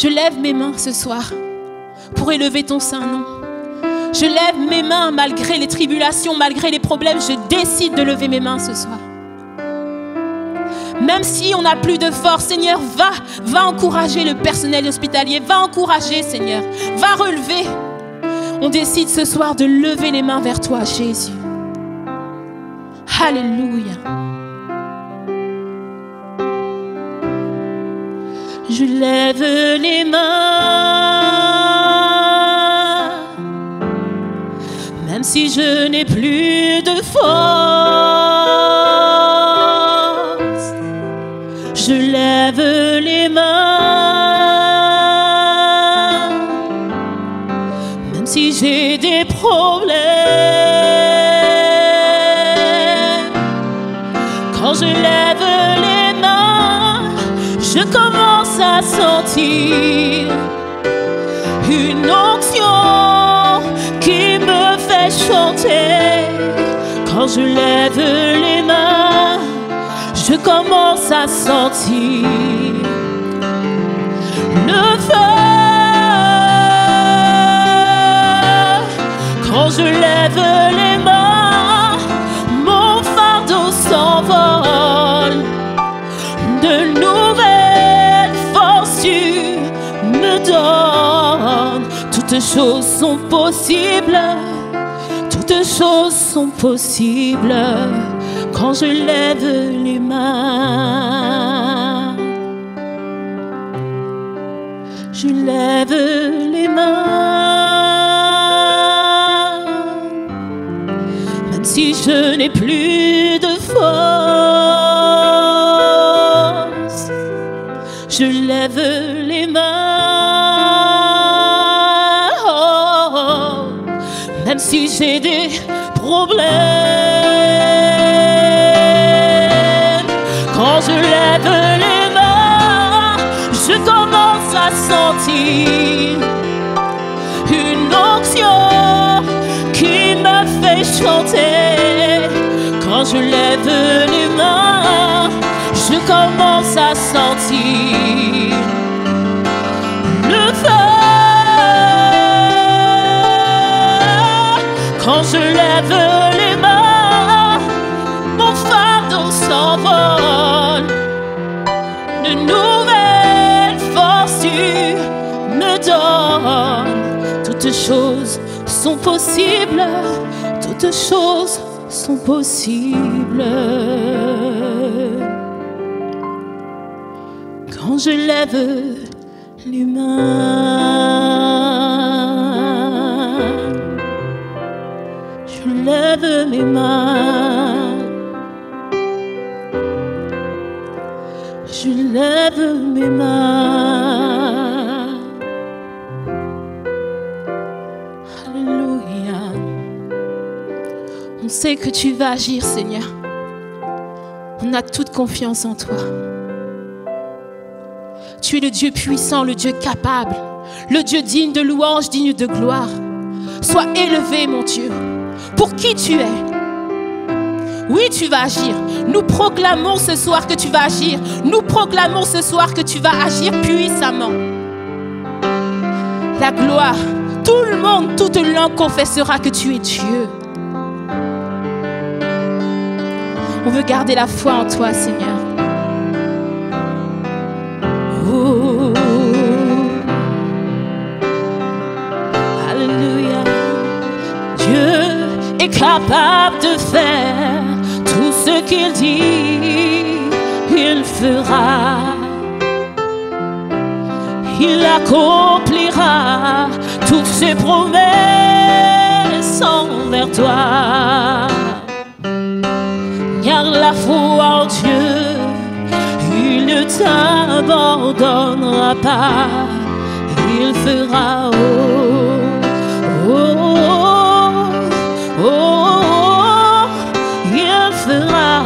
Je lève mes mains ce soir pour élever ton saint nom. Je lève mes mains malgré les tribulations, malgré les problèmes. Je décide de lever mes mains ce soir. Même si on n'a plus de force, Seigneur, va encourager le personnel hospitalier. Va encourager, Seigneur. Va relever. On décide ce soir de lever les mains vers toi, Jésus. Alléluia. Je lève les mains, même si je n'ai plus de force. Je lève les mains, même si j'ai des problèmes. Quand je lève les mains, je commence à sentir une onction qui me fait chanter. Quand je lève les mains, je commence à sentir le feu. Quand je lève les mains, mon fardeau s'envole. De nouvelles forces tu me donnes. Toutes choses sont possibles. Toutes choses sont possibles quand je lève les mains. Je lève les mains, même si je n'ai plus de force. Je lève les mains, oh, même si j'ai des problèmes. Quand je lève les mains, je commence à sentir une onction qui me fait chanter. Quand je lève les mains, je commence à sentir le feu. Quand je lève les mains, mon fardeau s'envole. De nouvelles forces tu me donnes. Toutes choses sont possibles. Toutes choses sont possibles. Quand je lève les mains, je lève mes mains, je lève mes mains. Alléluia. On sait que tu vas agir, Seigneur. On a toute confiance en toi. Tu es le Dieu puissant, le Dieu capable, le Dieu digne de louange, digne de gloire. Sois élevé, mon Dieu, pour qui tu es. Oui, tu vas agir. Nous proclamons ce soir que tu vas agir. Nous proclamons ce soir que tu vas agir puissamment. La gloire, tout le monde, toute langue confessera que tu es Dieu. On veut garder la foi en toi, Seigneur. Oh. Alléluia. Dieu est capable de faire tout ce qu'il dit, il fera. Il accomplira toutes ses promesses envers toi. Garde la foi en Dieu, il ne t'abandonnera pas. Il fera, oh, oh, oh, oh, il fera,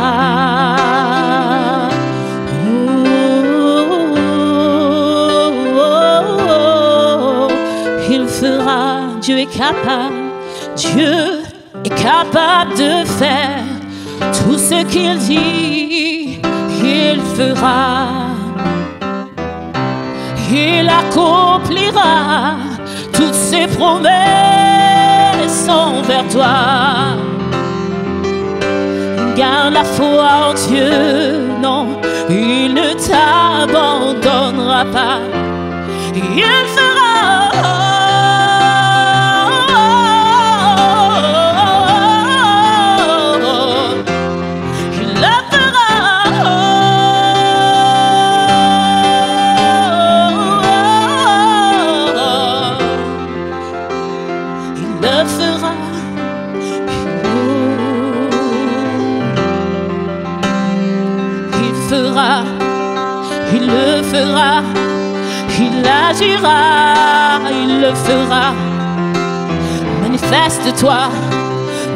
oh, oh, il fera. Dieu est capable, Dieu est capable de faire tout ce qu'il dit, il fera. Il accomplira toutes ses promesses envers toi. Garde la foi en Dieu, non, il ne t'abandonnera pas. Il fera. Il le fera, il agira, il le fera. Manifeste-toi,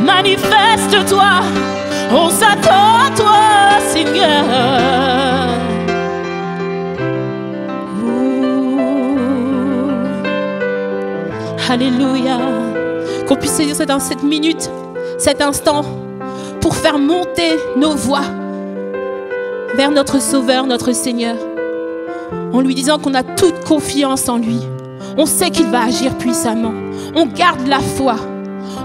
manifeste-toi, on s'attend à toi, Seigneur. Alléluia. Qu'on puisse saisir dans cette minute, cet instant, pour faire monter nos voix vers notre Sauveur, notre Seigneur, en lui disant qu'on a toute confiance en lui. On sait qu'il va agir puissamment. On garde la foi.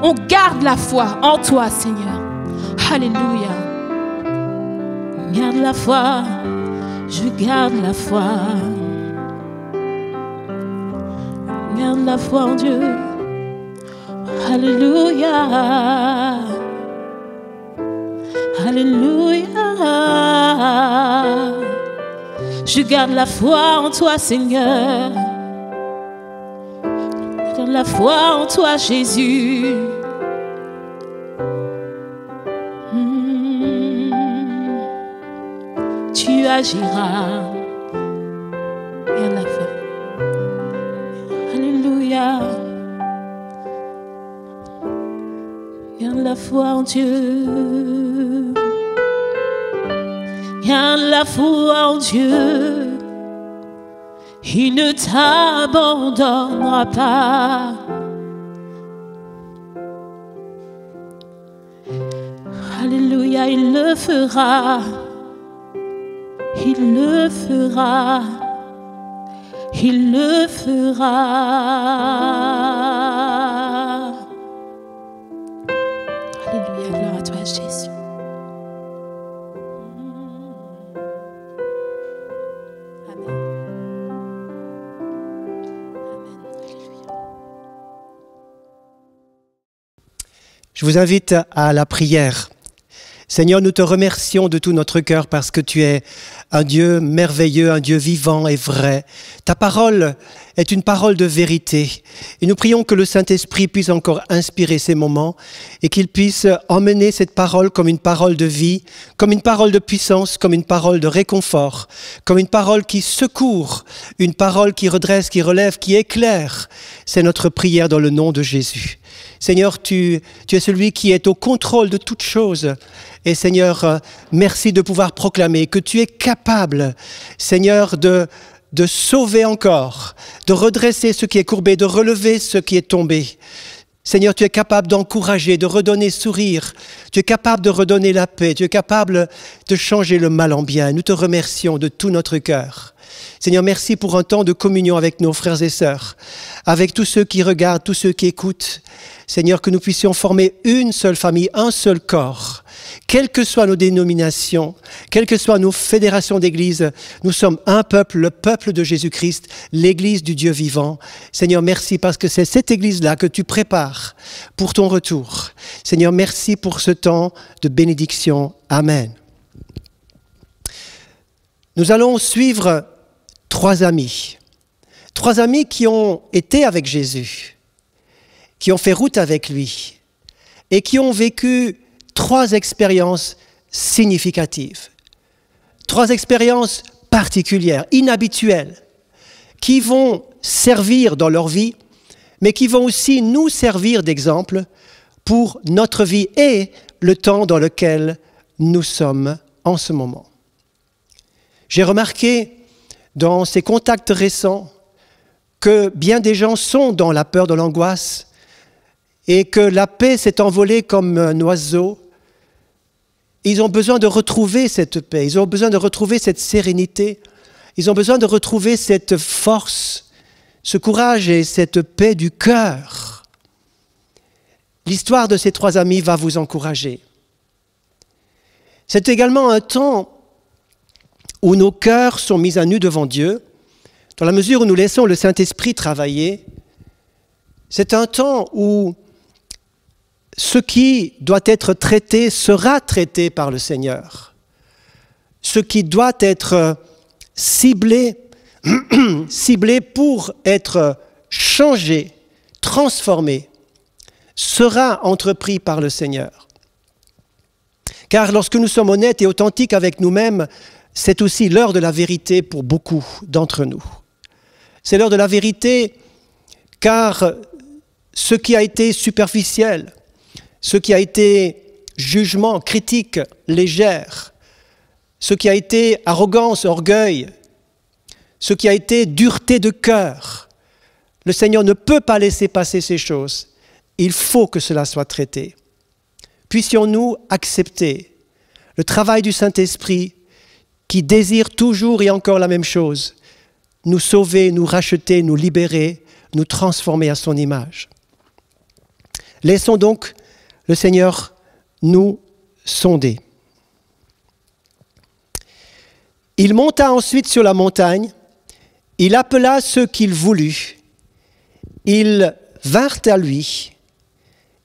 On garde la foi en toi, Seigneur. Alléluia. Garde la foi. Je garde la foi. Garde la foi en Dieu. Alléluia. Alléluia. Je garde la foi en toi, Seigneur. Je garde la foi en toi, Jésus. Tu agiras. Garde la foi. Alléluia. Garde la foi en Dieu. Garde la foi en Dieu. Il ne t'abandonnera pas. Alléluia, il le fera. Il le fera. Il le fera. Alléluia, gloire à toi, Jésus. Je vous invite à la prière. Seigneur, nous te remercions de tout notre cœur parce que tu es un Dieu merveilleux, un Dieu vivant et vrai. Ta parole est une parole de vérité. Et nous prions que le Saint-Esprit puisse encore inspirer ces moments et qu'il puisse emmener cette parole comme une parole de vie, comme une parole de puissance, comme une parole de réconfort, comme une parole qui secourt, une parole qui redresse, qui relève, qui éclaire. C'est notre prière dans le nom de Jésus. Seigneur, tu es celui qui est au contrôle de toutes choses. Et Seigneur, merci de pouvoir proclamer que tu es capable, Seigneur, de sauver encore, de redresser ce qui est courbé, de relever ce qui est tombé. Seigneur, tu es capable d'encourager, de redonner sourire. Tu es capable de redonner la paix. Tu es capable de changer le mal en bien. Nous te remercions de tout notre cœur. Seigneur, merci pour un temps de communion avec nos frères et sœurs, avec tous ceux qui regardent, tous ceux qui écoutent. Seigneur, que nous puissions former une seule famille, un seul corps. Quelles que soient nos dénominations, quelles que soient nos fédérations d'église, nous sommes un peuple, le peuple de Jésus-Christ, l'église du Dieu vivant. Seigneur, merci parce que c'est cette église-là que tu prépares pour ton retour. Seigneur, merci pour ce temps de bénédiction. Amen. Nous allons suivre trois amis qui ont été avec Jésus, qui ont fait route avec lui et qui ont vécu 3 expériences significatives, 3 expériences particulières, inhabituelles, qui vont servir dans leur vie, mais qui vont aussi nous servir d'exemple pour notre vie et le temps dans lequel nous sommes en ce moment. J'ai remarqué dans ces contacts récents que bien des gens sont dans la peur, dans l'angoisse, et que la paix s'est envolée comme un oiseau. Ils ont besoin de retrouver cette paix, ils ont besoin de retrouver cette sérénité. Ils ont besoin de retrouver cette force, ce courage et cette paix du cœur. L'histoire de ces 3 amis va vous encourager. C'est également un temps où nos cœurs sont mis à nu devant Dieu, dans la mesure où nous laissons le Saint-Esprit travailler. C'est un temps où ce qui doit être traité sera traité par le Seigneur. Ce qui doit être ciblé pour être changé, transformé, sera entrepris par le Seigneur. Car lorsque nous sommes honnêtes et authentiques avec nous-mêmes, c'est aussi l'heure de la vérité pour beaucoup d'entre nous. C'est l'heure de la vérité car ce qui a été superficiel, ce qui a été jugement, critique, légère, ce qui a été arrogance, orgueil, ce qui a été dureté de cœur, le Seigneur ne peut pas laisser passer ces choses. Il faut que cela soit traité. Puissions-nous accepter le travail du Saint-Esprit qui désire toujours et encore la même chose, nous sauver, nous racheter, nous libérer, nous transformer à son image. Laissons donc le Seigneur nous sonder. Il monta ensuite sur la montagne, il appela ceux qu'il voulut, ils vinrent à lui,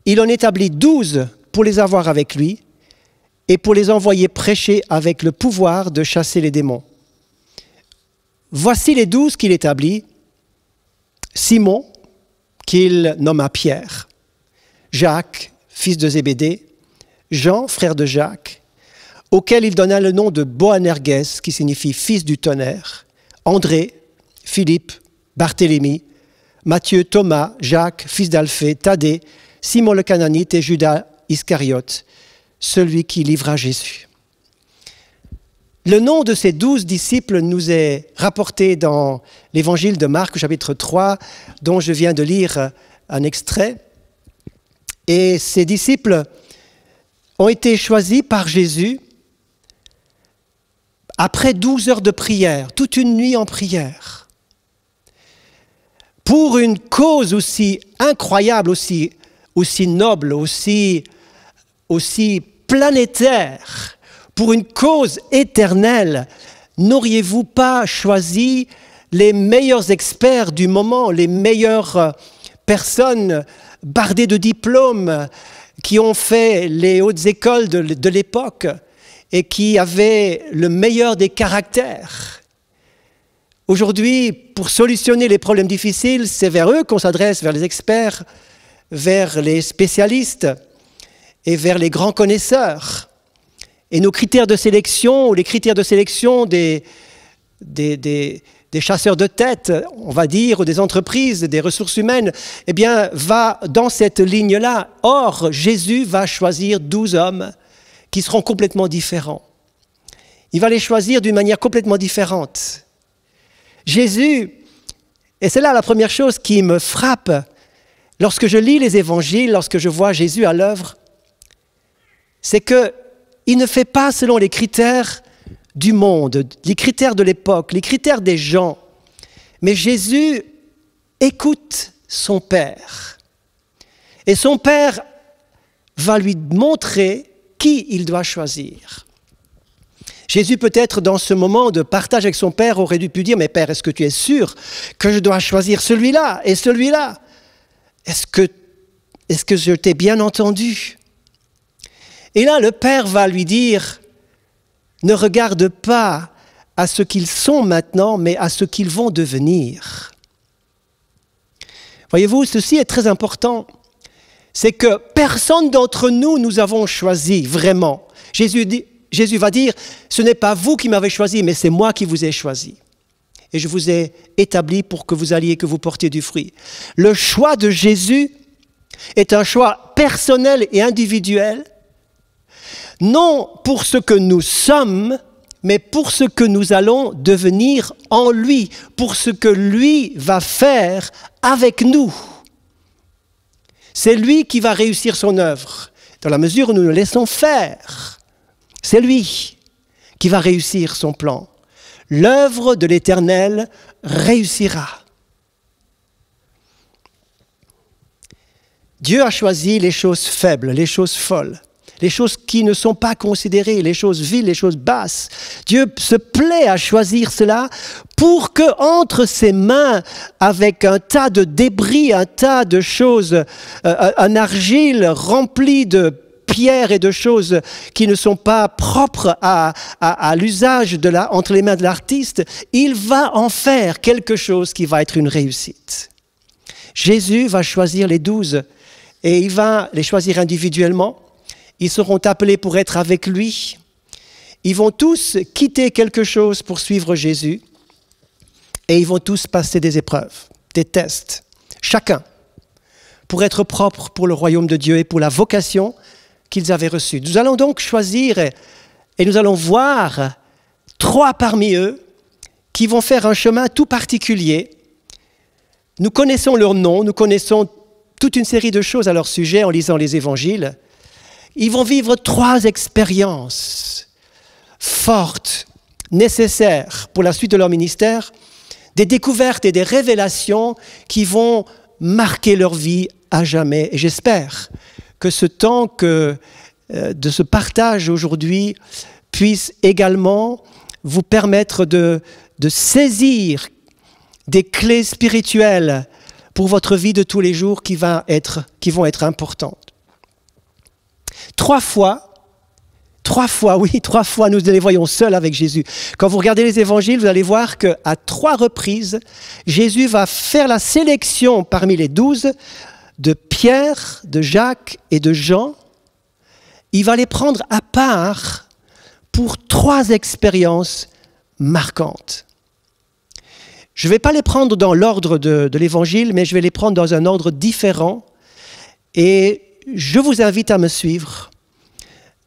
il en établit 12 pour les avoir avec lui et pour les envoyer prêcher avec le pouvoir de chasser les démons. Voici les 12 qu'il établit: Simon, qu'il nomma Pierre, Jacques, fils de Zébédée, Jean, frère de Jacques, auquel il donna le nom de Boanerges, qui signifie fils du tonnerre, André, Philippe, Barthélemy, Matthieu, Thomas, Jacques, fils d'Alphée, Thaddée, Simon le Cananite et Judas Iscariote, celui qui livra Jésus. Le nom de ces 12 disciples nous est rapporté dans l'évangile de Marc, chapitre 3, dont je viens de lire un extrait. Et ces disciples ont été choisis par Jésus après 12 heures de prière, toute une nuit en prière, pour une cause aussi incroyable, aussi noble, aussi planétaire, pour une cause éternelle. N'auriez-vous pas choisi les meilleurs experts du moment, les meilleures personnes bardées de diplômes, qui ont fait les hautes écoles de l'époque et qui avaient le meilleur des caractères? Aujourd'hui, pour solutionner les problèmes difficiles, c'est vers eux qu'on s'adresse, vers les experts, vers les spécialistes et vers les grands connaisseurs. Et nos critères de sélection, ou les critères de sélection des chasseurs de tête, on va dire, ou des entreprises, des ressources humaines, eh bien, va dans cette ligne-là. Or, Jésus va choisir 12 hommes qui seront complètement différents. Il va les choisir d'une manière complètement différente. Jésus, et c'est là la première chose qui me frappe, lorsque je lis les évangiles, lorsque je vois Jésus à l'œuvre, c'est qu'il ne fait pas selon les critères du monde, les critères de l'époque, les critères des gens. Mais Jésus écoute son Père. Et son Père va lui montrer qui il doit choisir. Jésus, peut-être dans ce moment de partage avec son Père, aurait dû dire: mais Père, est-ce que tu es sûr que je dois choisir celui-là et celui-là? Est-ce que je t'ai bien entendu? Et là, le Père va lui dire: ne regarde pas à ce qu'ils sont maintenant, mais à ce qu'ils vont devenir. Voyez-vous, ceci est très important. C'est que personne d'entre nous, nous avons choisi vraiment. Jésus va dire: ce n'est pas vous qui m'avez choisi, mais c'est moi qui vous ai choisi. Et je vous ai établi pour que vous alliez, que vous portiez du fruit. Le choix de Jésus est un choix personnel et individuel, non pour ce que nous sommes, mais pour ce que nous allons devenir en lui, pour ce que lui va faire avec nous. C'est lui qui va réussir son œuvre, dans la mesure où nous le laissons faire. C'est lui qui va réussir son plan. L'œuvre de l'Éternel réussira. Dieu a choisi les choses faibles, les choses folles, les choses qui ne sont pas considérées, les choses viles, les choses basses. Dieu se plaît à choisir cela pour que entre ses mains, avec un tas de débris, un tas de choses, un argile rempli de pierres et de choses qui ne sont pas propres à l'usage entre les mains de l'artiste, il va en faire quelque chose qui va être une réussite. Jésus va choisir les 12 et il va les choisir individuellement. Ils seront appelés pour être avec lui. Ils vont tous quitter quelque chose pour suivre Jésus et ils vont tous passer des épreuves, des tests, chacun, pour être propres pour le royaume de Dieu et pour la vocation qu'ils avaient reçue. Nous allons donc choisir et nous allons voir 3 parmi eux qui vont faire un chemin tout particulier. Nous connaissons leurs noms, nous connaissons toute une série de choses à leur sujet en lisant les évangiles. Ils vont vivre 3 expériences fortes, nécessaires pour la suite de leur ministère, des découvertes et des révélations qui vont marquer leur vie à jamais. Et j'espère que ce temps de ce partage aujourd'hui puisse également vous permettre de saisir des clés spirituelles pour votre vie de tous les jours qui vont être importantes. 3 fois, nous les voyons seuls avec Jésus. Quand vous regardez les évangiles, vous allez voir qu'à 3 reprises, Jésus va faire la sélection parmi les 12 de Pierre, de Jacques et de Jean. Il va les prendre à part pour 3 expériences marquantes. Je ne vais pas les prendre dans l'ordre de l'évangile, mais je vais les prendre dans un ordre différent. Et je vous invite à me suivre.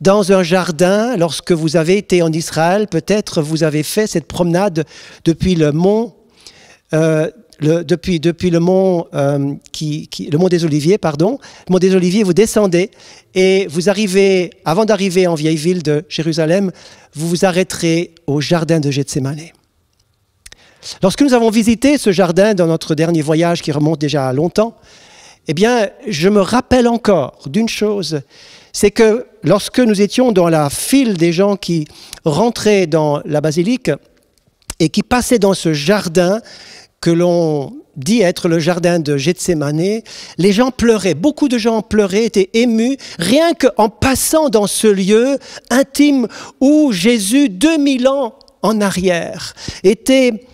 Dans un jardin, lorsque vous avez été en Israël, peut-être vous avez fait cette promenade depuis le mont, depuis le mont, le mont des Oliviers, pardon. Le mont des Oliviers, vous descendez et vous arrivez, avant d'arriver en vieille ville de Jérusalem, vous vous arrêterez au jardin de Gethsémane. Lorsque nous avons visité ce jardin dans notre dernier voyage qui remonte déjà à longtemps, eh bien, je me rappelle encore d'une chose, c'est que lorsque nous étions dans la file des gens qui rentraient dans la basilique et qui passaient dans ce jardin que l'on dit être le jardin de Gethsémane, les gens pleuraient, beaucoup de gens pleuraient, étaient émus, rien qu'en passant dans ce lieu intime où Jésus, 2000 ans en arrière, était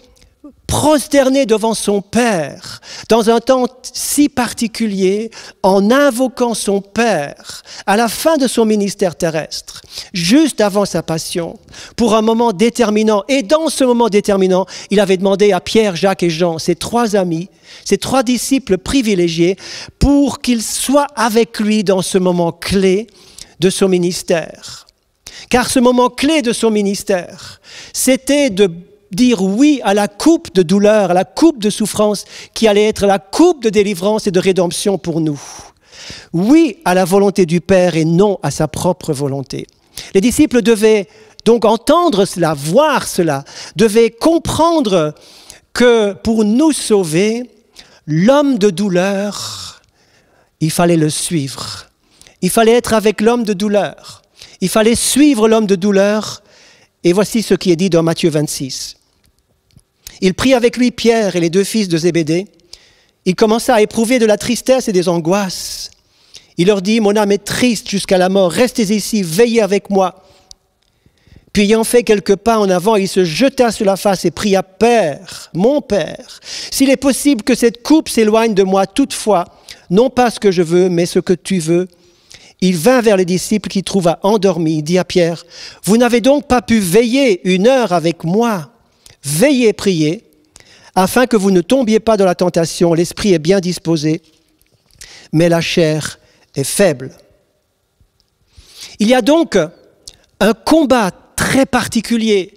prosterné devant son Père, dans un temps si particulier, en invoquant son Père, à la fin de son ministère terrestre, juste avant sa passion, pour un moment déterminant. Et dans ce moment déterminant, il avait demandé à Pierre, Jacques et Jean, ses 3 amis, ses 3 disciples privilégiés, pour qu'ils soient avec lui dans ce moment clé de son ministère. Car ce moment clé de son ministère, c'était de dire oui à la coupe de douleur, à la coupe de souffrance qui allait être la coupe de délivrance et de rédemption pour nous. Oui à la volonté du Père et non à sa propre volonté. Les disciples devaient donc entendre cela, voir cela, devaient comprendre que pour nous sauver, l'homme de douleur, il fallait le suivre. Il fallait être avec l'homme de douleur. Il fallait suivre l'homme de douleur. Et voici ce qui est dit dans Matthieu 26. Il prit avec lui Pierre et les 2 fils de Zébédée. Il commença à éprouver de la tristesse et des angoisses. Il leur dit, « Mon âme est triste jusqu'à la mort, restez ici, veillez avec moi. » Puis ayant fait quelques pas en avant, il se jeta sur la face et pria, « Père, mon Père, s'il est possible que cette coupe s'éloigne de moi, toutefois, non pas ce que je veux, mais ce que tu veux. » Il vint vers les disciples qu'il trouva endormis. Il dit à Pierre, « Vous n'avez donc pas pu veiller 1 heure avec moi? Veillez, priez, afin que vous ne tombiez pas dans la tentation. L'esprit est bien disposé, mais la chair est faible. » Il y a donc un combat très particulier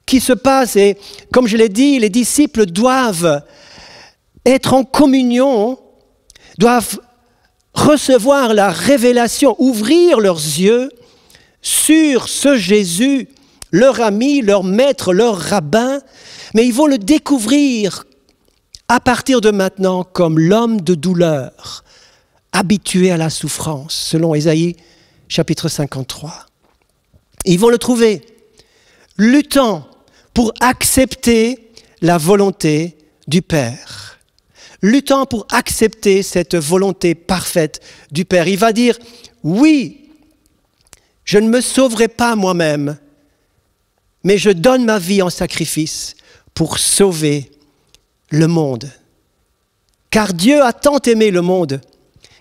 qui se passe et, comme je l'ai dit, les disciples doivent être en communion, doivent recevoir la révélation, ouvrir leurs yeux sur ce Jésus, leur ami, leur maître, leur rabbin, mais ils vont le découvrir à partir de maintenant comme l'homme de douleur, habitué à la souffrance, selon Ésaïe chapitre 53. Ils vont le trouver luttant pour accepter la volonté du Père, luttant pour accepter cette volonté parfaite du Père. Il va dire, oui, je ne me sauverai pas moi-même, mais je donne ma vie en sacrifice pour sauver le monde. Car Dieu a tant aimé le monde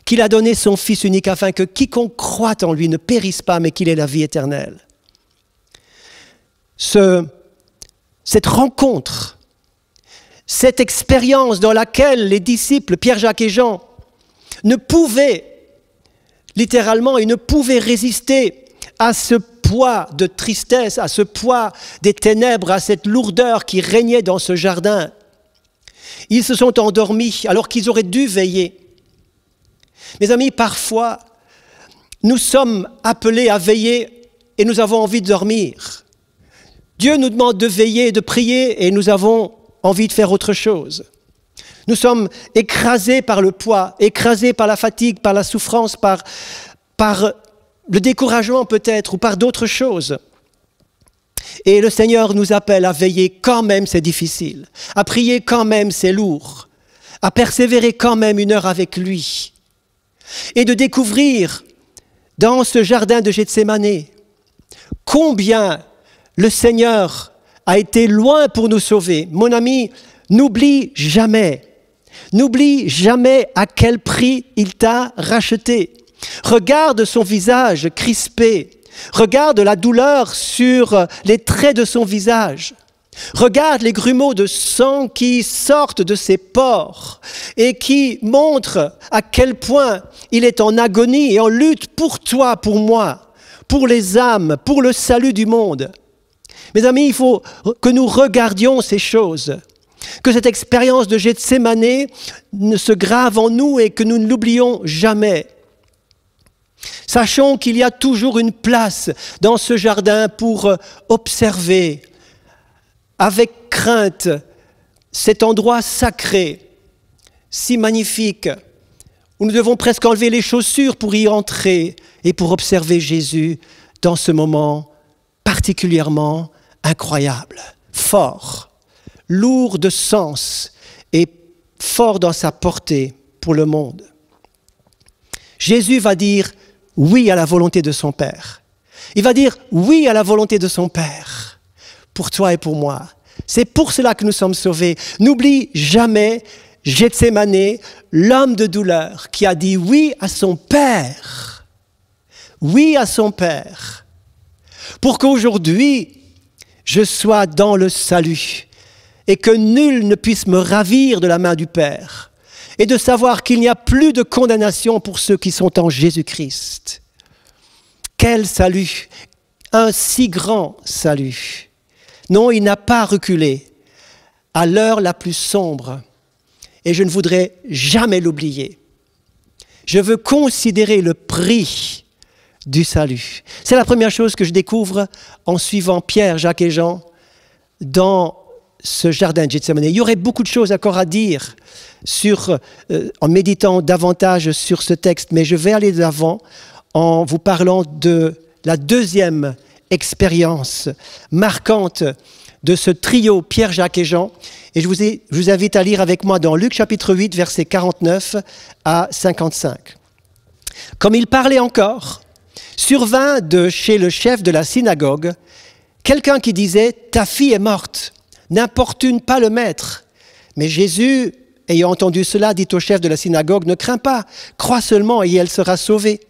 qu'il a donné son Fils unique afin que quiconque croit en lui ne périsse pas, mais qu'il ait la vie éternelle. Cette rencontre, cette expérience dans laquelle les disciples, Pierre, Jacques et Jean, ne pouvaient, littéralement, ils ne pouvaient résister à ce poids de tristesse, à ce poids des ténèbres, à cette lourdeur qui régnait dans ce jardin. Ils se sont endormis alors qu'ils auraient dû veiller. Mes amis, parfois, nous sommes appelés à veiller et nous avons envie de dormir. Dieu nous demande de veiller, de prier et nous avons envie de faire autre chose. Nous sommes écrasés par le poids, écrasés par la fatigue, par la souffrance, par le découragement peut-être ou par d'autres choses. Et le Seigneur nous appelle à veiller quand même, c'est difficile, à prier quand même, c'est lourd, à persévérer quand même une heure avec lui et de découvrir dans ce jardin de Gethsémani combien le Seigneur a été loin pour nous sauver. Mon ami, n'oublie jamais à quel prix il t'a racheté. Regarde son visage crispé, regarde la douleur sur les traits de son visage. Regarde les grumeaux de sang qui sortent de ses pores et qui montrent à quel point il est en agonie et en lutte pour toi, pour moi, pour les âmes, pour le salut du monde. Mes amis, il faut que nous regardions ces choses, que cette expérience de Gethsémani ne se grave en nous et que nous ne l'oublions jamais. Sachons qu'il y a toujours une place dans ce jardin pour observer avec crainte cet endroit sacré, si magnifique, où nous devons presque enlever les chaussures pour y entrer et pour observer Jésus dans ce moment particulièrement incroyable, fort, lourd de sens et fort dans sa portée pour le monde. Jésus va dire oui à la volonté de son Père. Il va dire oui à la volonté de son Père, pour toi et pour moi. C'est pour cela que nous sommes sauvés. N'oublie jamais Gethsémani, l'homme de douleur, qui a dit oui à son Père. Oui à son Père. Pour qu'aujourd'hui, je sois dans le salut et que nul ne puisse me ravir de la main du Père. Et de savoir qu'il n'y a plus de condamnation pour ceux qui sont en Jésus-Christ. Quel salut! Un si grand salut! Non, il n'a pas reculé à l'heure la plus sombre. Et je ne voudrais jamais l'oublier. Je veux considérer le prix du salut. C'est la première chose que je découvre en suivant Pierre, Jacques et Jean dans ce jardin de Gethsémani. Il y aurait beaucoup de choses encore à dire en méditant davantage sur ce texte, mais je vais aller de l'avant en vous parlant de la deuxième expérience marquante de ce trio Pierre, Jacques et Jean. Et je vous invite à lire avec moi dans Luc chapitre 8, versets 49 à 55. Comme il parlait encore, survint de chez le chef de la synagogue quelqu'un qui disait « Ta fille est morte, n'importune pas le maître. » Mais Jésus, ayant entendu cela, dit au chef de la synagogue « Ne crains pas, crois seulement et elle sera sauvée. »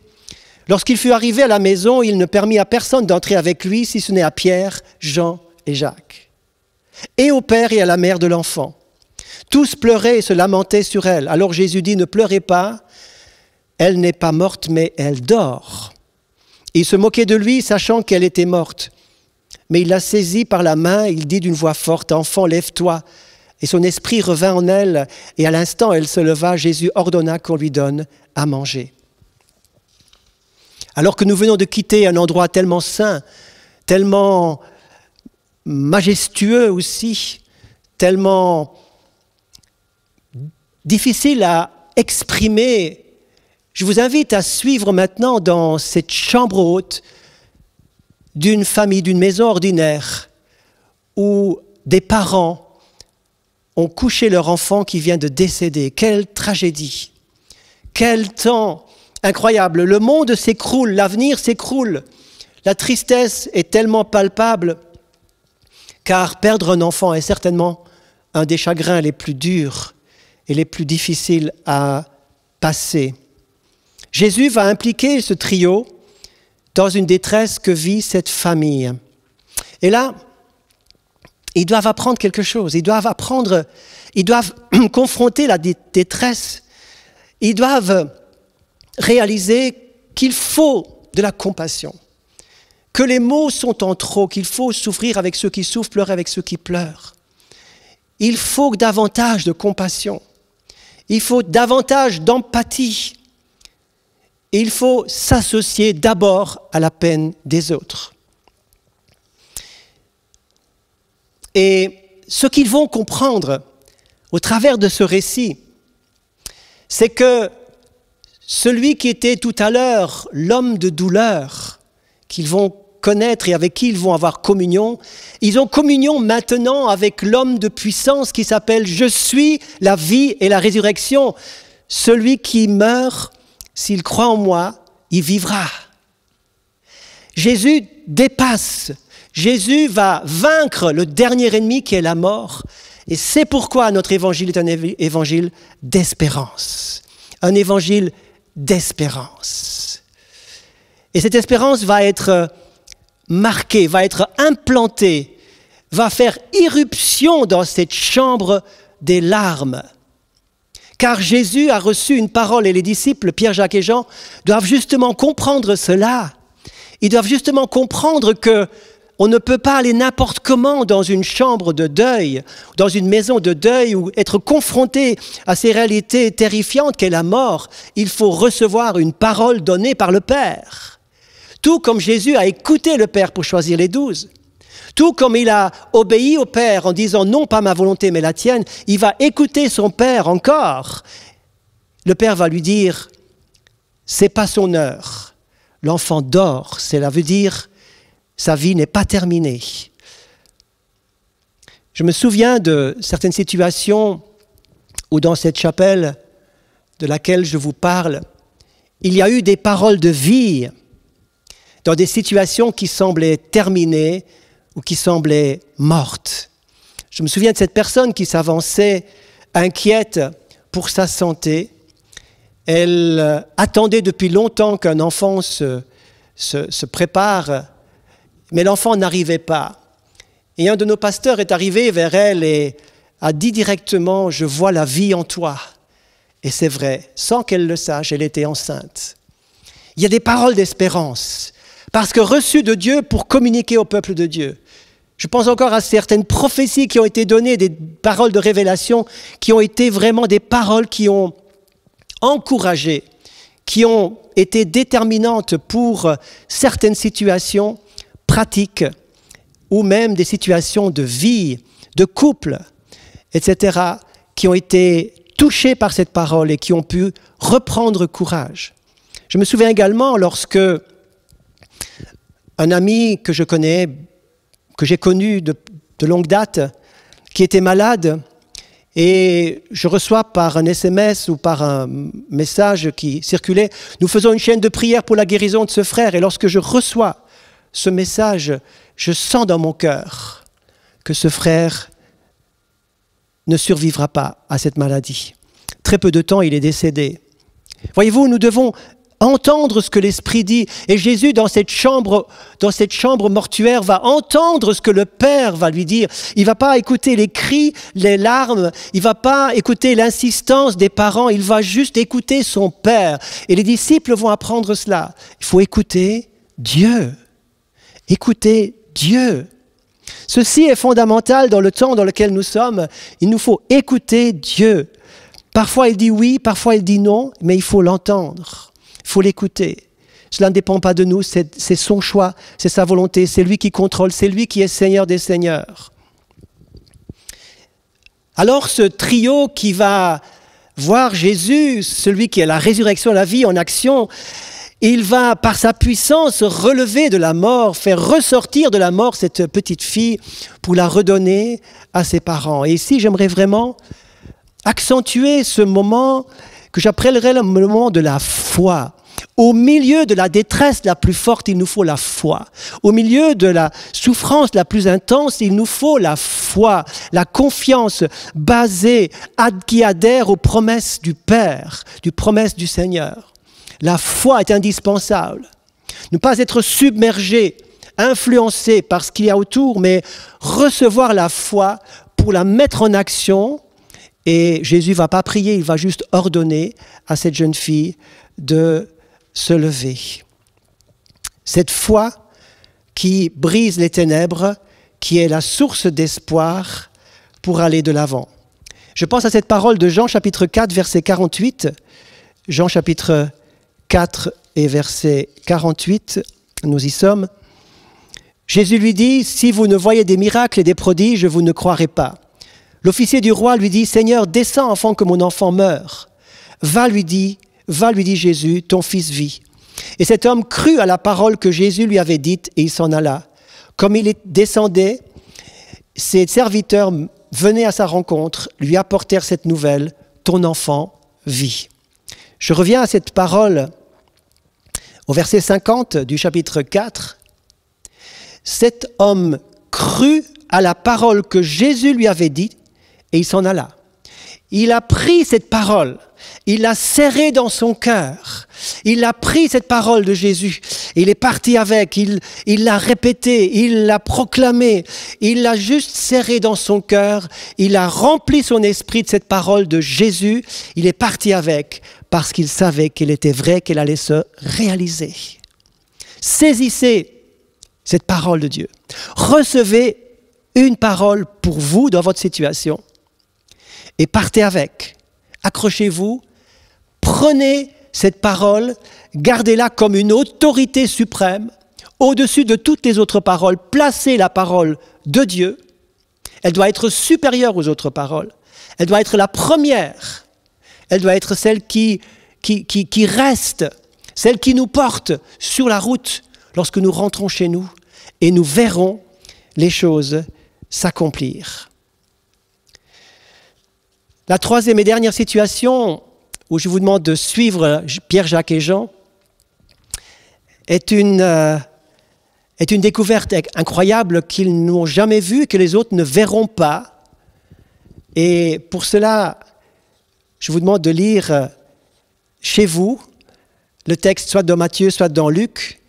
Lorsqu'il fut arrivé à la maison, il ne permit à personne d'entrer avec lui, si ce n'est à Pierre, Jean et Jacques, et au père et à la mère de l'enfant. Tous pleuraient et se lamentaient sur elle. Alors Jésus dit « Ne pleurez pas, elle n'est pas morte, mais elle dort. » Il se moquait de lui, sachant qu'elle était morte. Mais il la saisit par la main, il dit d'une voix forte « Enfant, lève-toi !» Et son esprit revint en elle, et à l'instant elle se leva, Jésus ordonna qu'on lui donne à manger. Alors que nous venons de quitter un endroit tellement saint, tellement majestueux aussi, tellement difficile à exprimer. Je vous invite à suivre maintenant dans cette chambre haute d'une famille, d'une maison ordinaire, où des parents ont couché leur enfant qui vient de décéder. Quelle tragédie! Quel temps incroyable! Le monde s'écroule, l'avenir s'écroule. La tristesse est tellement palpable, car perdre un enfant est certainement un des chagrins les plus durs et les plus difficiles à passer. Jésus va impliquer ce trio dans une détresse que vit cette famille. Et là, ils doivent apprendre quelque chose. Ils doivent confronter la détresse. Ils doivent réaliser qu'il faut de la compassion, que les mots sont en trop, qu'il faut souffrir avec ceux qui souffrent, pleurer avec ceux qui pleurent. Il faut davantage de compassion. Il faut davantage d'empathie. Il faut s'associer d'abord à la peine des autres. Et ce qu'ils vont comprendre au travers de ce récit, c'est que celui qui était tout à l'heure l'homme de douleur, qu'ils vont connaître et avec qui ils vont avoir communion, ils ont communion maintenant avec l'homme de puissance qui s'appelle « Je suis la vie et la résurrection ». Celui qui meurt, s'il croit en moi, il vivra. Jésus dépasse. Jésus va vaincre le dernier ennemi qui est la mort. Et c'est pourquoi notre évangile est un évangile d'espérance. Un évangile d'espérance. Et cette espérance va être marquée, va être implantée, va faire irruption dans cette chambre des larmes. Car Jésus a reçu une parole et les disciples, Pierre, Jacques et Jean, doivent justement comprendre cela. Ils doivent justement comprendre que on ne peut pas aller n'importe comment dans une chambre de deuil, dans une maison de deuil, ou être confronté à ces réalités terrifiantes qu'est la mort. Il faut recevoir une parole donnée par le Père. Tout comme Jésus a écouté le Père pour choisir les 12. Tout comme il a obéi au Père en disant « non pas ma volonté mais la tienne », il va écouter son Père encore. Le Père va lui dire « c'est pas son heure, l'enfant dort », cela veut dire « sa vie n'est pas terminée ». Je me souviens de certaines situations où dans cette chapelle de laquelle je vous parle, il y a eu des paroles de vie dans des situations qui semblaient terminées, ou qui semblait morte. Je me souviens de cette personne qui s'avançait inquiète pour sa santé. Elle attendait depuis longtemps qu'un enfant se prépare, mais l'enfant n'arrivait pas. Et un de nos pasteurs est arrivé vers elle et a dit directement « Je vois la vie en toi ». Et c'est vrai, sans qu'elle le sache, elle était enceinte. Il y a des paroles d'espérance, parce que reçues de Dieu pour communiquer au peuple de Dieu. Je pense encore à certaines prophéties qui ont été données, des paroles de révélation, qui ont été vraiment des paroles qui ont encouragé, qui ont été déterminantes pour certaines situations pratiques, ou même des situations de vie, de couple, etc., qui ont été touchées par cette parole et qui ont pu reprendre courage. Je me souviens également lorsque un ami que je connais, que j'ai connu de longue date, qui était malade, et je reçois par un SMS ou par un message qui circulait, nous faisons une chaîne de prière pour la guérison de ce frère, et lorsque je reçois ce message, je sens dans mon cœur que ce frère ne survivra pas à cette maladie. Très peu de temps, il est décédé. Voyez-vous, nous devons entendre ce que l'Esprit dit. Et Jésus, dans cette chambre mortuaire, va entendre ce que le Père va lui dire. Il ne va pas écouter les cris, les larmes. Il ne va pas écouter l'insistance des parents. Il va juste écouter son Père. Et les disciples vont apprendre cela. Il faut écouter Dieu. Écouter Dieu. Ceci est fondamental dans le temps dans lequel nous sommes. Il nous faut écouter Dieu. Parfois il dit oui, parfois il dit non, mais il faut l'entendre. Il faut l'écouter. Cela ne dépend pas de nous, c'est son choix, c'est sa volonté, c'est lui qui contrôle, c'est lui qui est Seigneur des Seigneurs. Alors ce trio qui va voir Jésus, celui qui est la résurrection, la vie en action, il va par sa puissance relever de la mort, faire ressortir de la mort cette petite fille pour la redonner à ses parents. Et ici, j'aimerais vraiment accentuer ce moment que j'appellerais le moment de la foi. Au milieu de la détresse la plus forte, il nous faut la foi. Au milieu de la souffrance la plus intense, il nous faut la foi, la confiance basée, qui adhère aux promesses du Père, aux promesses du Seigneur. La foi est indispensable. Ne pas être submergé, influencé par ce qu'il y a autour, mais recevoir la foi pour la mettre en action. Et Jésus ne va pas prier, il va juste ordonner à cette jeune fille de se lever. Cette foi qui brise les ténèbres, qui est la source d'espoir pour aller de l'avant. Je pense à cette parole de Jean chapitre 4, verset 48. Jean chapitre 4 et verset 48, nous y sommes. Jésus lui dit, « Si vous ne voyez des miracles et des prodiges, vous ne croirez pas. » L'officier du roi lui dit, « Seigneur, descends afin que mon enfant meure. » Va, lui dit Jésus, ton fils vit. Et cet homme crut à la parole que Jésus lui avait dite et il s'en alla. Comme il descendait, ses serviteurs venaient à sa rencontre, lui apportèrent cette nouvelle, ton enfant vit. Je reviens à cette parole au verset 50 du chapitre 4. Cet homme crut à la parole que Jésus lui avait dite et il s'en alla. Il a pris cette parole, il l'a serrée dans son cœur, il a pris cette parole de Jésus, il est parti avec, il l'a répétée, il l'a proclamée, il l'a juste serrée dans son cœur, il a rempli son esprit de cette parole de Jésus, il est parti avec parce qu'il savait qu'elle était vraie, qu'elle allait se réaliser. Saisissez cette parole de Dieu, recevez une parole pour vous dans votre situation. Et partez avec, accrochez-vous, prenez cette parole, gardez-la comme une autorité suprême, au-dessus de toutes les autres paroles, placez la parole de Dieu, elle doit être supérieure aux autres paroles, elle doit être la première, elle doit être celle qui reste, celle qui nous porte sur la route lorsque nous rentrons chez nous, et nous verrons les choses s'accomplir. La troisième et dernière situation où je vous demande de suivre Pierre, Jacques et Jean est une découverte incroyable qu'ils n'ont jamais vue, que les autres ne verront pas. Et pour cela, je vous demande de lire chez vous le texte soit dans Matthieu, soit dans Luc,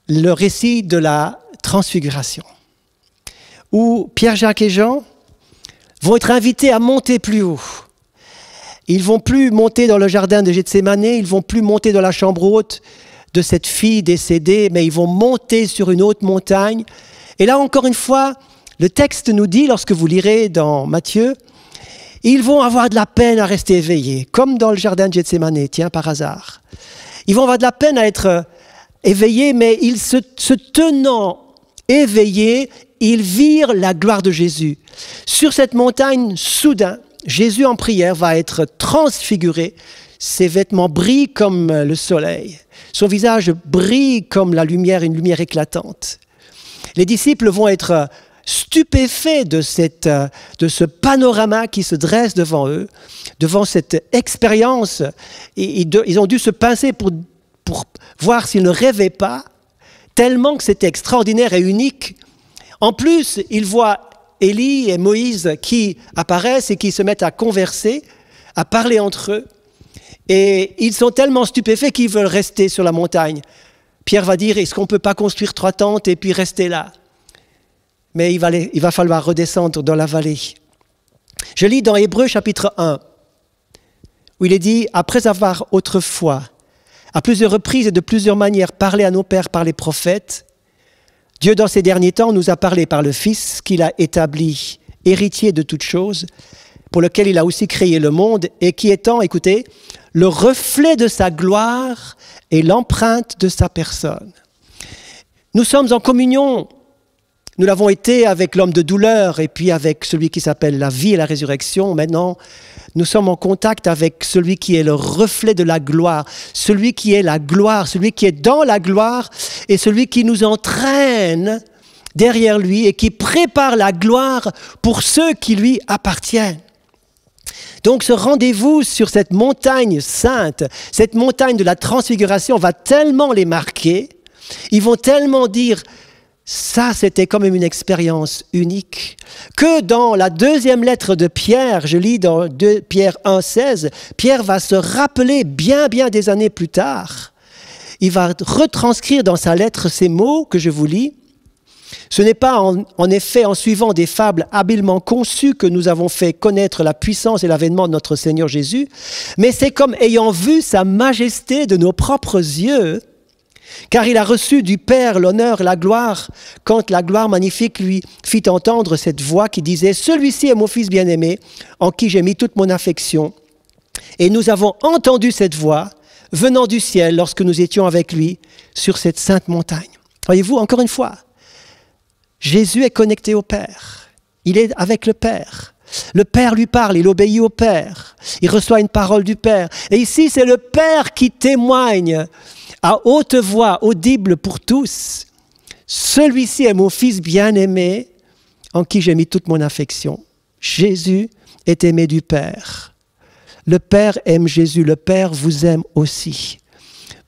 le récit de la transfiguration, où Pierre, Jacques et Jean vont être invités à monter plus haut. Ils ne vont plus monter dans le jardin de Gethsémane, ils ne vont plus monter dans la chambre haute de cette fille décédée, mais ils vont monter sur une haute montagne. Et là, encore une fois, le texte nous dit, lorsque vous lirez dans Matthieu, ils vont avoir de la peine à rester éveillés, comme dans le jardin de Gethsémane, tiens, par hasard. Ils vont avoir de la peine à être éveillés, mais ils se tenant éveillés, ils virent la gloire de Jésus. Sur cette montagne, soudain, Jésus en prière va être transfiguré. Ses vêtements brillent comme le soleil. Son visage brille comme la lumière, une lumière éclatante. Les disciples vont être stupéfaits de ce panorama qui se dresse devant eux, devant cette expérience. Ils ont dû se pincer pour voir s'ils ne rêvaient pas, tellement que c'était extraordinaire et unique. En plus, ils voient Élie et Moïse qui apparaissent et qui se mettent à converser, à parler entre eux. Et ils sont tellement stupéfaits qu'ils veulent rester sur la montagne. Pierre va dire, est-ce qu'on ne peut pas construire 3 tentes et puis rester là? Mais il va falloir redescendre dans la vallée. Je lis dans Hébreux chapitre 1, où il est dit, après avoir autrefois, à plusieurs reprises et de plusieurs manières, parlé à nos pères par les prophètes, Dieu, dans ces derniers temps, nous a parlé par le Fils qu'il a établi, héritier de toutes choses, pour lequel il a aussi créé le monde et qui étant, écoutez, le reflet de sa gloire et l'empreinte de sa personne. Nous sommes en communion. Nous l'avons été avec l'homme de douleur et puis avec celui qui s'appelle la vie et la résurrection. Maintenant, nous sommes en contact avec celui qui est le reflet de la gloire, celui qui est la gloire, celui qui est dans la gloire et celui qui nous entraîne derrière lui et qui prépare la gloire pour ceux qui lui appartiennent. Donc ce rendez-vous sur cette montagne sainte, cette montagne de la transfiguration va tellement les marquer, ils vont tellement dire « ça c'était quand même une expérience unique » que dans la deuxième lettre de Pierre, je lis dans Pierre 1,16, Pierre va se rappeler bien des années plus tard, il va retranscrire dans sa lettre ces mots que je vous lis. Ce n'est pas en effet en suivant des fables habilement conçues que nous avons fait connaître la puissance et l'avènement de notre Seigneur Jésus, mais c'est comme ayant vu sa majesté de nos propres yeux, car il a reçu du Père l'honneur, la gloire, quand la gloire magnifique lui fit entendre cette voix qui disait « Celui-ci est mon Fils bien-aimé, en qui j'ai mis toute mon affection. » Et nous avons entendu cette voix venant du ciel lorsque nous étions avec lui sur cette sainte montagne. Voyez-vous, encore une fois, Jésus est connecté au Père. Il est avec le Père. Le Père lui parle, il obéit au Père. Il reçoit une parole du Père. Et ici, c'est le Père qui témoigne à haute voix, audible pour tous. Celui-ci est mon Fils bien-aimé, en qui j'ai mis toute mon affection. Jésus est aimé du Père. Le Père aime Jésus, le Père vous aime aussi.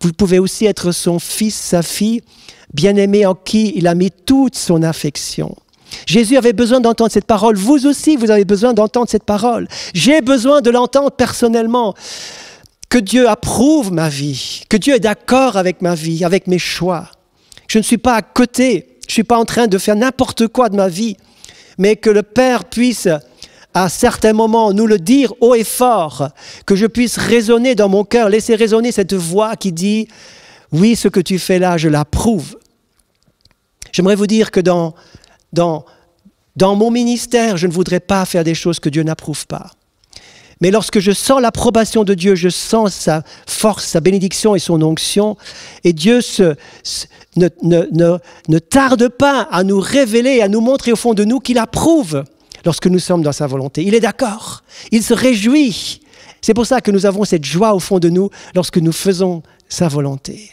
Vous pouvez aussi être son fils, sa fille, bien-aimé en qui il a mis toute son affection. Jésus avait besoin d'entendre cette parole. Vous aussi, vous avez besoin d'entendre cette parole. J'ai besoin de l'entendre personnellement. Que Dieu approuve ma vie, que Dieu est d'accord avec ma vie, avec mes choix. Je ne suis pas à côté, je ne suis pas en train de faire n'importe quoi de ma vie, mais que le Père puisse, à certains moments, nous le dire haut et fort, que je puisse résonner dans mon cœur, laisser résonner cette voix qui dit « Oui, ce que tu fais là, je l'approuve ». J'aimerais vous dire que dans mon ministère, je ne voudrais pas faire des choses que Dieu n'approuve pas. Mais lorsque je sens l'approbation de Dieu, je sens sa force, sa bénédiction et son onction, et Dieu ne tarde pas à nous révéler, à nous montrer au fond de nous qu'il approuve lorsque nous sommes dans sa volonté. Il est d'accord, il se réjouit. C'est pour ça que nous avons cette joie au fond de nous lorsque nous faisons sa volonté.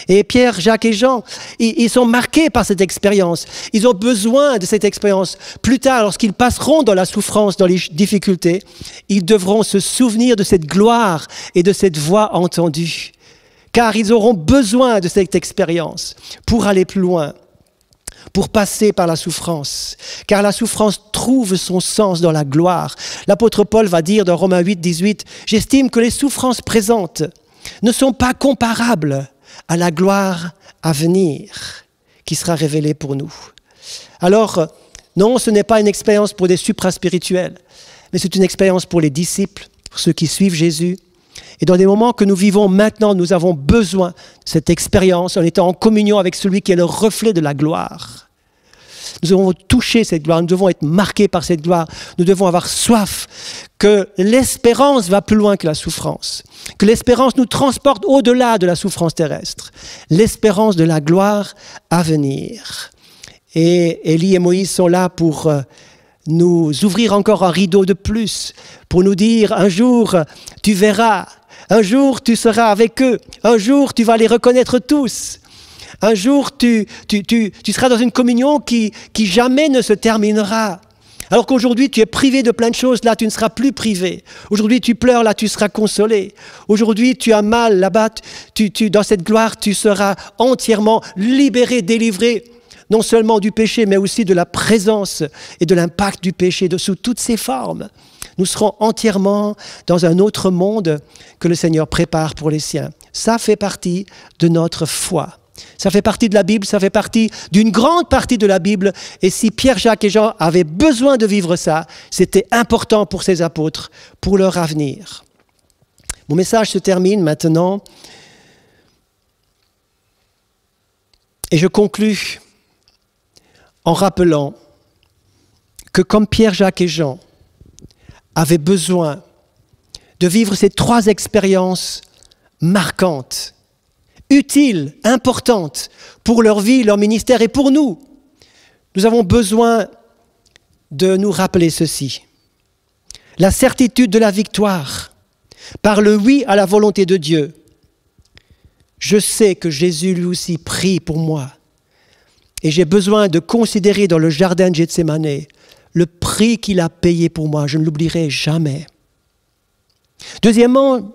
Et Pierre, Jacques et Jean, ils sont marqués par cette expérience. Ils ont besoin de cette expérience. Plus tard, lorsqu'ils passeront dans la souffrance, dans les difficultés, ils devront se souvenir de cette gloire et de cette voix entendue. Car ils auront besoin de cette expérience pour aller plus loin, pour passer par la souffrance. Car la souffrance trouve son sens dans la gloire. L'apôtre Paul va dire dans Romains 8, 18, « J'estime que les souffrances présentes ne sont pas comparables à la gloire à venir qui sera révélée pour nous. » Alors, non, ce n'est pas une expérience pour des supraspirituels, mais c'est une expérience pour les disciples, pour ceux qui suivent Jésus. Et dans des moments que nous vivons maintenant, nous avons besoin de cette expérience en étant en communion avec celui qui est le reflet de la gloire. Nous devons toucher cette gloire, nous devons être marqués par cette gloire, nous devons avoir soif que l'espérance va plus loin que la souffrance, que l'espérance nous transporte au-delà de la souffrance terrestre, l'espérance de la gloire à venir. Et Élie et Moïse sont là pour nous ouvrir encore un rideau de plus, pour nous dire un jour tu verras, un jour tu seras avec eux, un jour tu vas les reconnaître tous. Un jour, tu seras dans une communion qui jamais ne se terminera. Alors qu'aujourd'hui, tu es privé de plein de choses, là, tu ne seras plus privé. Aujourd'hui, tu pleures, là, tu seras consolé. Aujourd'hui, tu as mal, là-bas, dans cette gloire, tu seras entièrement libéré, délivré, non seulement du péché, mais aussi de la présence et de l'impact du péché sous toutes ses formes. Nous serons entièrement dans un autre monde que le Seigneur prépare pour les siens. Ça fait partie de notre foi. Ça fait partie de la Bible, ça fait partie d'une grande partie de la Bible. Et si Pierre, Jacques et Jean avaient besoin de vivre ça, c'était important pour ces apôtres, pour leur avenir. Mon message se termine maintenant. Et je conclus en rappelant que comme Pierre, Jacques et Jean, avaient besoin de vivre ces 3 expériences marquantes, utiles, importantes pour leur vie, leur ministère et pour nous. Nous avons besoin de nous rappeler ceci. La certitude de la victoire par le oui à la volonté de Dieu. Je sais que Jésus lui aussi prie pour moi et j'ai besoin de considérer dans le jardin de Gethsémane le prix qu'il a payé pour moi. Je ne l'oublierai jamais. Deuxièmement,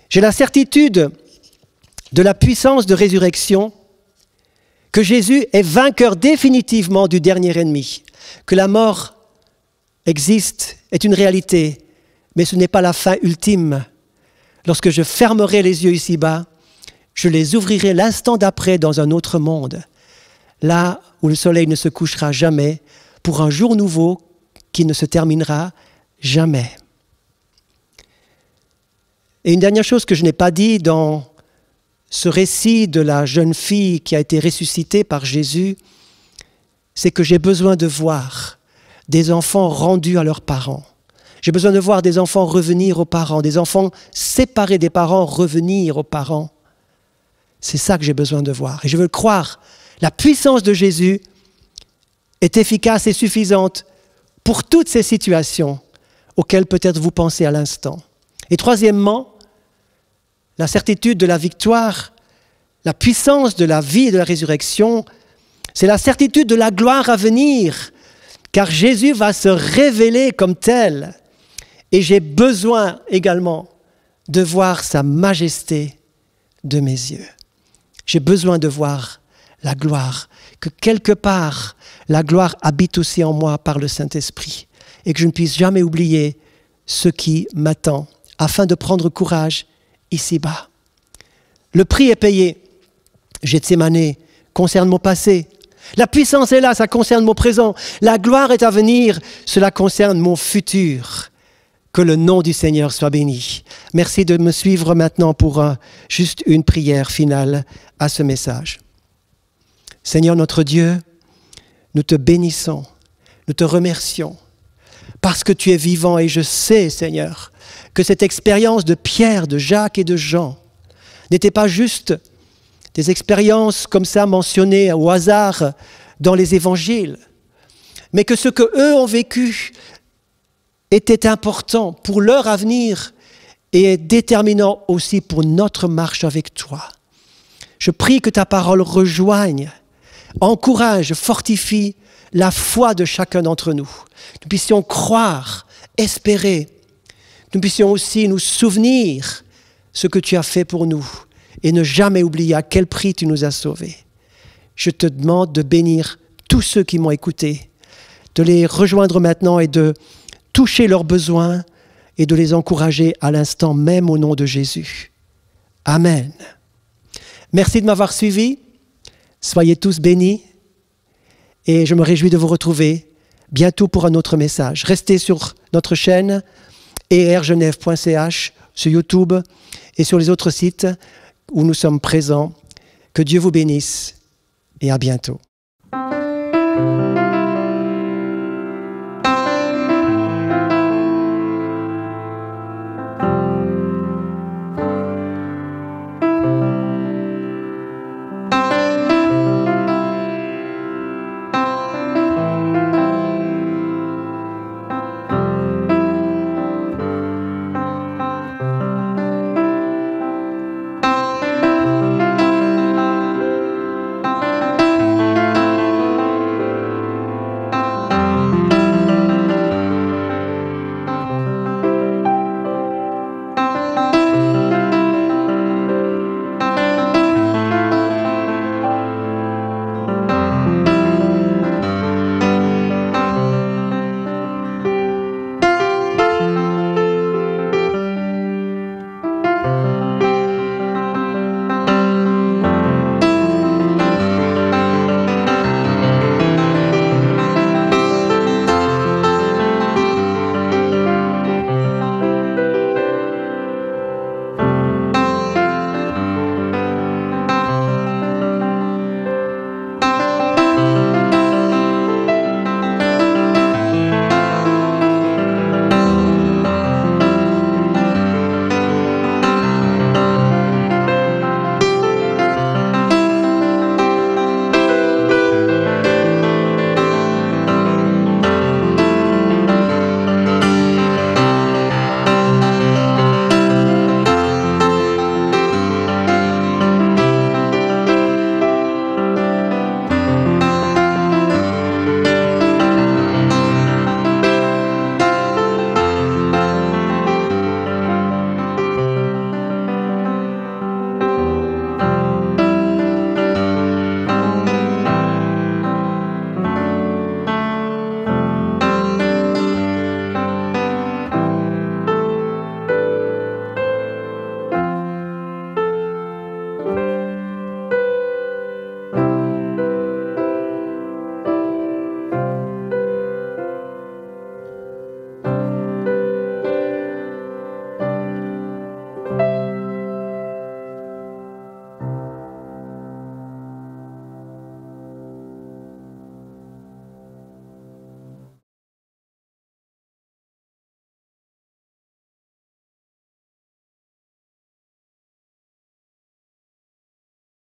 j'ai la certitude de la puissance de résurrection, que Jésus est vainqueur définitivement du dernier ennemi, que la mort existe, est une réalité, mais ce n'est pas la fin ultime. Lorsque je fermerai les yeux ici-bas, je les ouvrirai l'instant d'après dans un autre monde, là où le soleil ne se couchera jamais, pour un jour nouveau qui ne se terminera jamais. Et une dernière chose que je n'ai pas dit dans ce récit de la jeune fille qui a été ressuscitée par Jésus, c'est que j'ai besoin de voir des enfants rendus à leurs parents. J'ai besoin de voir des enfants revenir aux parents, des enfants séparés des parents revenir aux parents. C'est ça que j'ai besoin de voir. Et je veux le croire. La puissance de Jésus est efficace et suffisante pour toutes ces situations auxquelles peut-être vous pensez à l'instant. Et troisièmement, la certitude de la victoire, la puissance de la vie et de la résurrection, c'est la certitude de la gloire à venir, car Jésus va se révéler comme tel. Et j'ai besoin également de voir sa majesté de mes yeux. J'ai besoin de voir la gloire, que quelque part, la gloire habite aussi en moi par le Saint-Esprit, et que je ne puisse jamais oublier ce qui m'attend, afin de prendre courage ici-bas. Le prix est payé. Gethsémane concerne mon passé. La puissance est là, ça concerne mon présent. La gloire est à venir, cela concerne mon futur. Que le nom du Seigneur soit béni. Merci de me suivre maintenant pour juste une prière finale à ce message. Seigneur notre Dieu, nous te bénissons, nous te remercions, parce que tu es vivant et je sais, Seigneur, que cette expérience de Pierre, de Jacques et de Jean n'était pas juste des expériences comme ça mentionnées au hasard dans les évangiles, mais que ce qu'eux ont vécu était important pour leur avenir et déterminant aussi pour notre marche avec toi. Je prie que ta parole rejoigne, encourage, fortifie la foi de chacun d'entre nous. Nous puissions croire, espérer, nous puissions aussi nous souvenir ce que tu as fait pour nous et ne jamais oublier à quel prix tu nous as sauvés. Je te demande de bénir tous ceux qui m'ont écouté, de les rejoindre maintenant et de toucher leurs besoins et de les encourager à l'instant même au nom de Jésus. Amen. Merci de m'avoir suivi. Soyez tous bénis et je me réjouis de vous retrouver bientôt pour un autre message. Restez sur notre chaîne ergenève.ch, sur YouTube et sur les autres sites où nous sommes présents. Que Dieu vous bénisse et à bientôt.